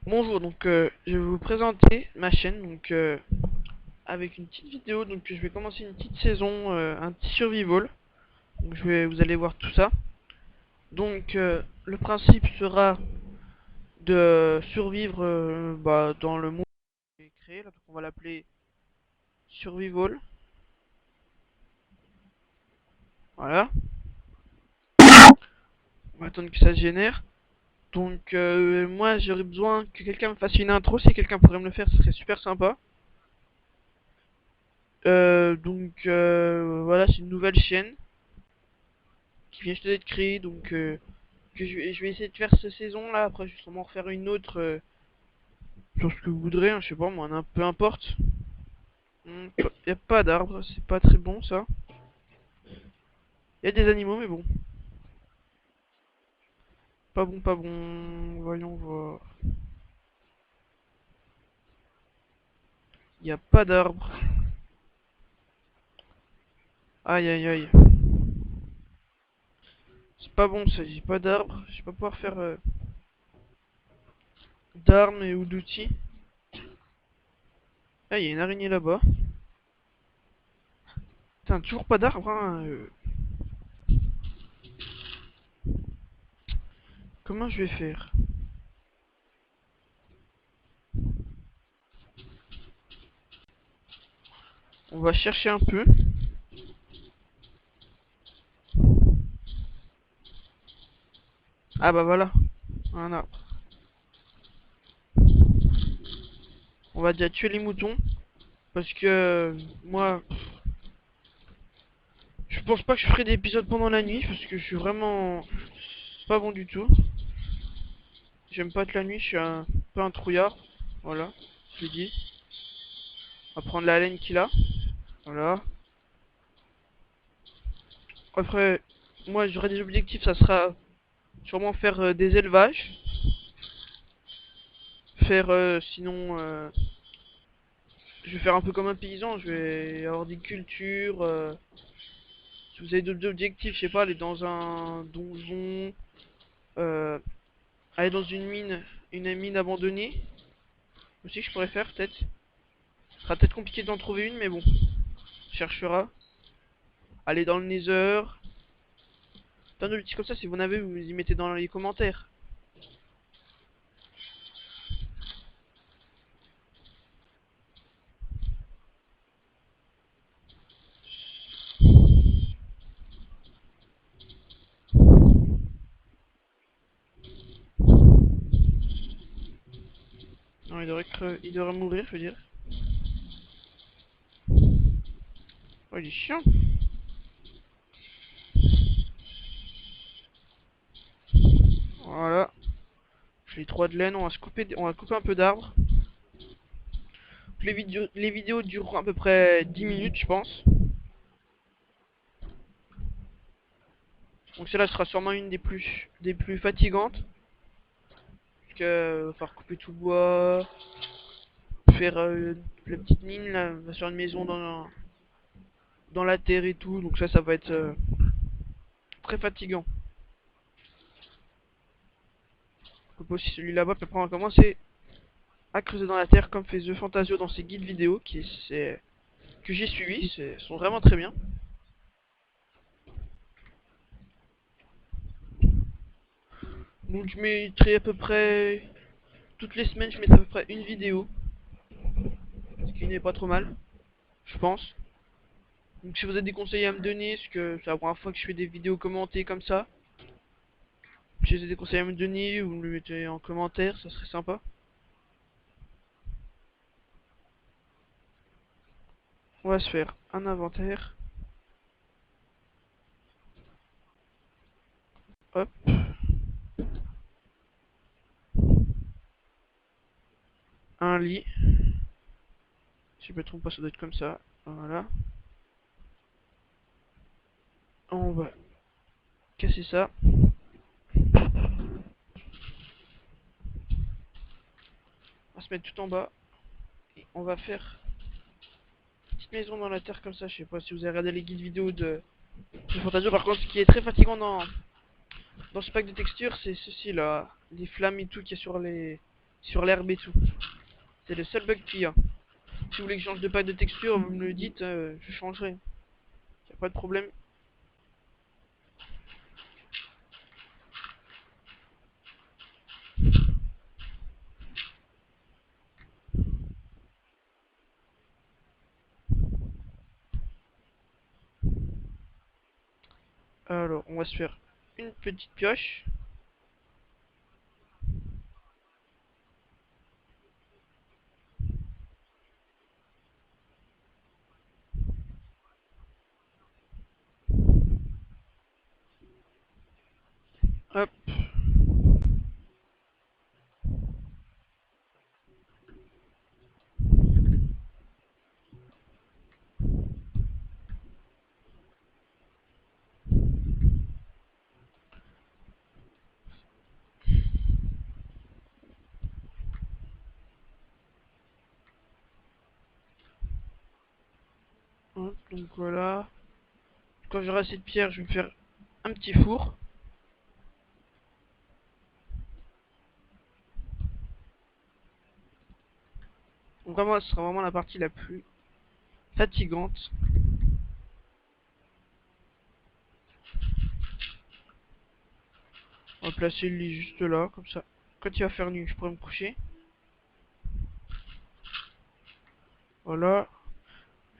Bonjour, je vais vous présenter ma chaîne avec une petite vidéo. Je vais commencer une petite saison, un petit survival. Vous allez voir tout ça. Le principe sera de survivre dans le monde que j'ai créé. Là, donc on va l'appeler survival. Voilà. On va attendre que ça se génère. Moi j'aurais besoin que quelqu'un me fasse une intro. Si quelqu'un pourrait me le faire, ce serait super sympa. Voilà, c'est une nouvelle chaîne qui vient juste d'être créée. Je vais essayer de faire cette saison là, après je vais sûrement refaire une autre sur ce que vous voudrez, hein, je sais pas moi, peu importe. Y a pas d'arbres, c'est pas très bon ça. Y a des animaux mais bon. Pas bon, pas bon. Voyons voir. Y a pas d'arbres. Aïe aïe aïe. C'est pas bon ça, j'ai pas d'arbres. Je vais pas pouvoir faire d'armes ou d'outils. Ah, y a une araignée là-bas. Putain, toujours pas d'arbres hein. Comment je vais faire? On va chercher un peu. Ah bah voilà, un arbre. On va déjà tuer les moutons. Parce que moi, je pense pas que je ferai des épisodes pendant la nuit. Parce que je suis vraiment pas bon du tout. J'aime pas être la nuit, je suis un peu un trouillard. Voilà, je l'ai dit. On va prendre la laine qu'il a. Voilà. Après, moi j'aurai des objectifs, ça sera sûrement faire des élevages. Faire sinon... je vais faire un peu comme un paysan, je vais avoir des cultures. Si vous avez d'autres objectifs, je sais pas, aller dans un donjon. Euh, Aller dans une mine abandonnée. Aussi je pourrais faire peut-être. Ce sera peut-être compliqué d'en trouver une, mais bon. On cherchera. Aller dans le Nether. Plein de petits comme ça, si vous en avez, vous y mettez dans les commentaires. Non, il devrait mourir, je veux dire. Oh, il est chiant. Voilà. J'ai 3 de laine, on va couper un peu d'arbres. Les vidéos dureront à peu près 10 minutes, je pense. Donc celle-là sera sûrement une des plus fatigantes. Parce que va falloir couper tout le bois, faire la petite mine, là, on va faire une maison dans la terre et tout. Donc ça va être très fatigant. On coupe aussi celui là-bas, puis après on va commencer à creuser dans la terre comme fait The Fantasio dans ses guides vidéo que j'ai suivis, sont vraiment très bien. Donc je mettrai à peu près toutes les semaines, je mettrai à peu près une vidéo, ce qui n'est pas trop mal, je pense. Donc si vous avez des conseils à me donner, parce que c'est la première fois que je fais des vidéos commentées comme ça, si vous avez des conseils à me donner, vous me le mettez en commentaire, ça serait sympa. On va se faire un inventaire. Hop. Un lit. Si je me trompe pas, ça doit être comme ça. Voilà. On va casser ça. On va se mettre tout en bas. Et on va faire une petite maison dans la terre comme ça. Je sais pas si vous avez regardé les guides vidéo de Fantasio. Par contre, ce qui est très fatigant dans ce pack de textures, c'est ceci là. Les flammes et tout qu'il y a sur les sur l'herbe et tout. C'est le seul bug qu'il y a. Si vous voulez que je change de pack de texture, vous me le dites, je changerai. Y a pas de problème. Alors, on va se faire une petite pioche. Hop. Hop, donc voilà. Quand j'aurai assez de pierre, je vais me faire un petit four. Donc vraiment, ce sera vraiment la partie la plus fatigante. On va placer le lit juste là, comme ça. Quand il va faire nuit, je pourrai me coucher. Voilà.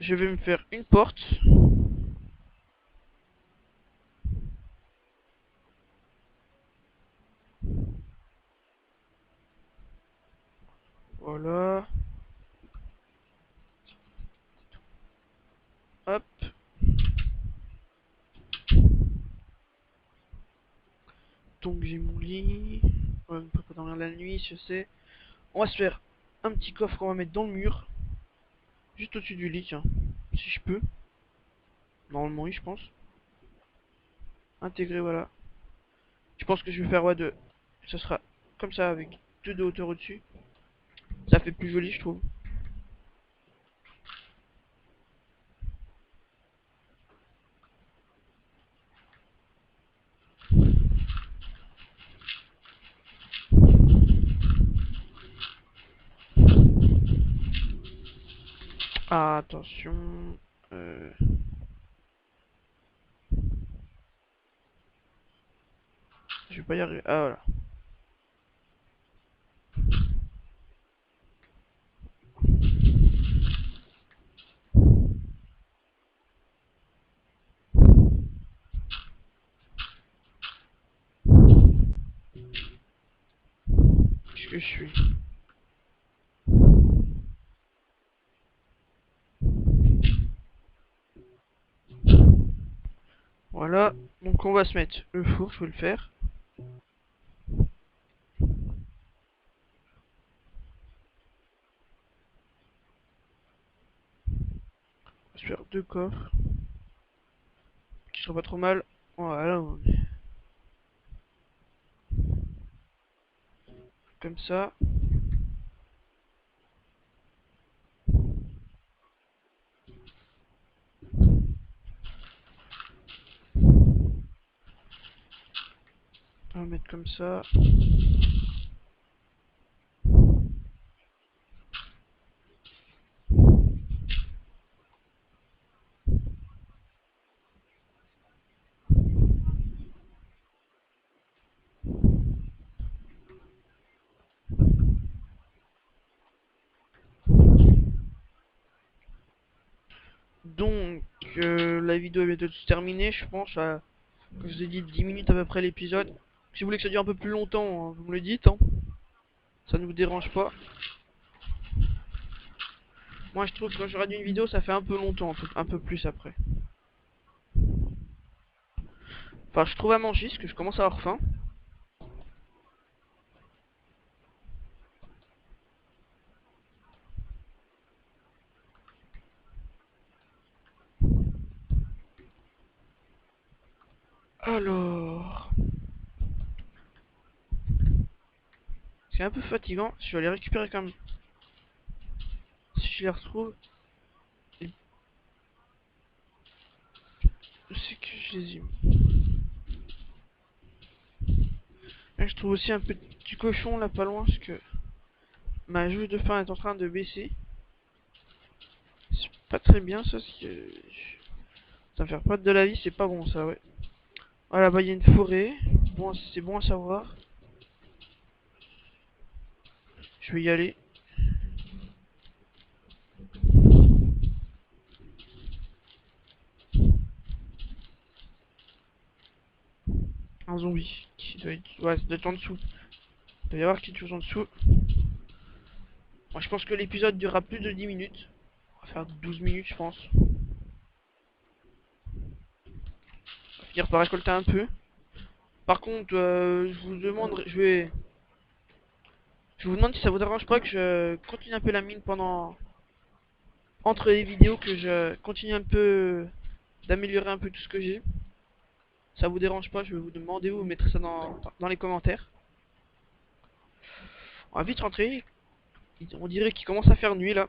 Je vais me faire une porte. Voilà. Hop. Donc j'ai mon lit. Ouais, on peut pas dormir la nuit, je sais. On va se faire un petit coffre qu'on va mettre dans le mur. Juste au-dessus du lit, tiens. Si je peux. Normalement, oui, je pense. Intégrer, voilà. Je pense que je vais faire, ouais, de... Ça sera comme ça, avec deux de hauteur au-dessus. Ça fait plus joli, je trouve. Ah, attention. Euh... Je vais pas y arriver. Ah, voilà. Qu'est-ce que je suis? Voilà. Donc on va se mettre le four, je vais le faire. On va se faire deux coffres. Qui sera pas trop mal. Voilà, on est comme ça. On va mettre comme ça. Donc, la vidéo est bientôt terminée, je pense. Comme je vous ai dit, 10 minutes à peu près l'épisode. Si vous voulez que ça dure un peu plus longtemps, hein, vous me le dites. Hein. Ça ne vous dérange pas. Moi, je trouve que quand je regarde une vidéo, ça fait un peu longtemps, un peu plus après. Enfin, je trouve à manger, parce que je commence à avoir faim. Alors... C'est un peu fatigant. Je vais les récupérer quand même. Si je les retrouve... C'est que je les ai mis. Là, je trouve aussi un petit cochon là pas loin parce que Ma jauge de faim est en train de baisser. C'est pas très bien ça, ça me fait perdre de la vie, c'est pas bon ça, ouais. Voilà, bah il y a une forêt. Bon, c'est bon à savoir. Je vais y aller. Un zombie qui doit être... Ouais, ça doit être en dessous. Il doit y avoir quelque chose en dessous. Moi, je pense que l'épisode durera plus de 10 minutes. On va faire 12 minutes, je pense. On va finir par récolter un peu. Par contre, je vous demande, je vous demande si ça vous dérange pas que je continue un peu la mine pendant entre les vidéos, que je continue un peu d'améliorer un peu tout ce que j'ai. Ça vous dérange pas, je vais vous demander, vous mettrez ça dans les commentaires. On va vite rentrer. On dirait qu'il commence à faire nuit là.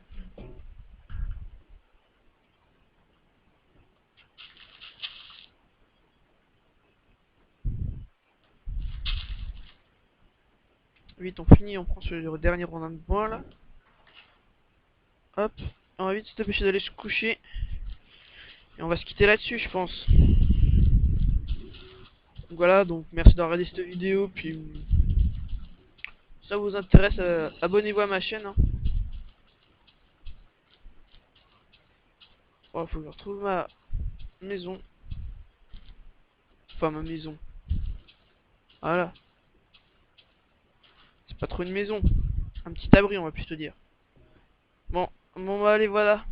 Vite, on finit, on prend ce dernier rondin de bois là. Hop, on va vite se dépêcher d'aller se coucher. Et on va se quitter là-dessus, je pense. Donc voilà, donc merci d'avoir regardé cette vidéo. Puis, si ça vous intéresse, abonnez-vous à ma chaîne, hein. Oh, faut que je retrouve ma maison. Enfin, ma maison. Voilà. C'est pas trop une maison. Un petit abri, on va plutôt dire. Bon, bah allez, voilà.